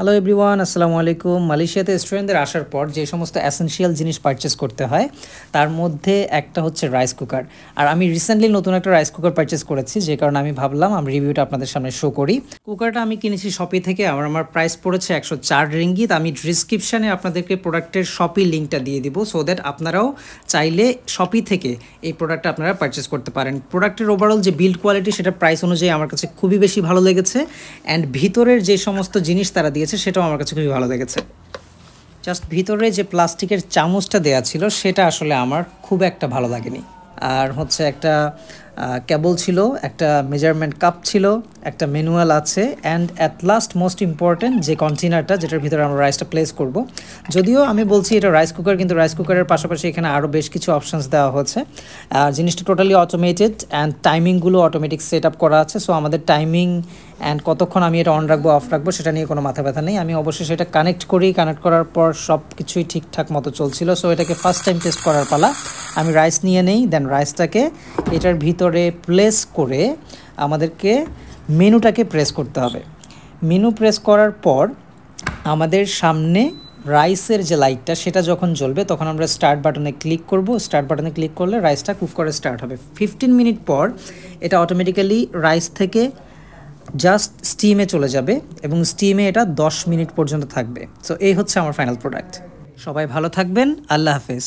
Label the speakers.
Speaker 1: Hello everyone, আসসালামু আলাইকুম। মালয়েশিয়াতে স্টুডেন্টদের আসার পর যে সমস্ত এসেনশিয়াল জিনিস পারচেস করতে হয় তার মধ্যে একটা হচ্ছে রাইস কুকার। আর আমি রিসেন্টলি নতুন একটা রাইস কুকার পারচেস করেছি, যে কারণে আমি ভাবলাম আমি রিভিউটা আপনাদের সামনে শো করি। কুকারটা আমি কিনেছি শপি থেকে, আমার প্রাইস পড়েছে 104 রিঙ্গিত। আমি ডিসক্রিপশানে আপনাদেরকে প্রোডাক্টের শপি লিঙ্কটা দিয়ে দিব, সো দ্যাট আপনারাও চাইলে শপি থেকে এই প্রোডাক্টটা আপনারা পারচেস করতে পারেন। প্রোডাক্টের ওভারঅল যে বিল্ড কোয়ালিটি সেটা প্রাইস অনুযায়ী আমার কাছে খুবই বেশি ভালো লেগেছে, অ্যান্ড ভিতরের যে সমস্ত জিনিস তারা দিয়েছে সেটাও আমার কাছে খুবই ভালো লেগেছে। জাস্ট ভিতরে যে প্লাস্টিকের চামচটা দেয়া ছিল সেটা আসলে আমার খুব একটা ভালো লাগেনি। আর হচ্ছে একটা কেবল ছিল, একটা মেজারমেন্ট কাপ ছিল, একটা ম্যানুয়াল আছে, and at last most important যে কন্টেনারটা যেটার ভিতরে আমরা রাইসটা প্লেস করব। যদিও আমি বলছি এটা রাইস কুকার, কিন্তু রাইস কুকারের পাশাপাশি এখানে আরও বেশ কিছু অপশানস দেওয়া হচ্ছে। আর জিনিসটা টোটালি অটোমেটেড, অ্যান্ড টাইমিংগুলো অটোমেটিক সেট আপ করা আছে। সো আমাদের টাইমিং অ্যান্ড কতক্ষণ আমি এটা অন রাখবো অফ রাখবো সেটা নিয়ে কোনো মাথা ব্যথা নেই। আমি অবশ্যই সেটা কানেক্ট করার পর সব কিছুই ঠিকঠাক মতো চলছিল। সো এটাকে ফার্স্ট টাইম টেস্ট করার পালা। আমি রাইস নিয়ে নেই, দেন রাইসটাকে এটার ভিতরে প্লেস করে আমাদেরকে মেনুটাকে প্রেস করতে হবে। মেনু প্রেস করার পর আমাদের সামনে রাইসের যে লাইটটা সেটা যখন জ্বলবে তখন আমরা স্টার্ট বাটনে ক্লিক করব। স্টার্ট বাটনে ক্লিক করলে রাইসটা কুক করে স্টার্ট হবে। 15 মিনিট পর এটা অটোমেটিক্যালি রাইস থেকে জাস্ট স্টিমে চলে যাবে, এবং স্টিমে এটা 10 মিনিট পর্যন্ত থাকবে। সো এই হচ্ছে আমার ফাইনাল প্রোডাক্ট। সবাই ভালো থাকবেন, আল্লাহ হাফেজ।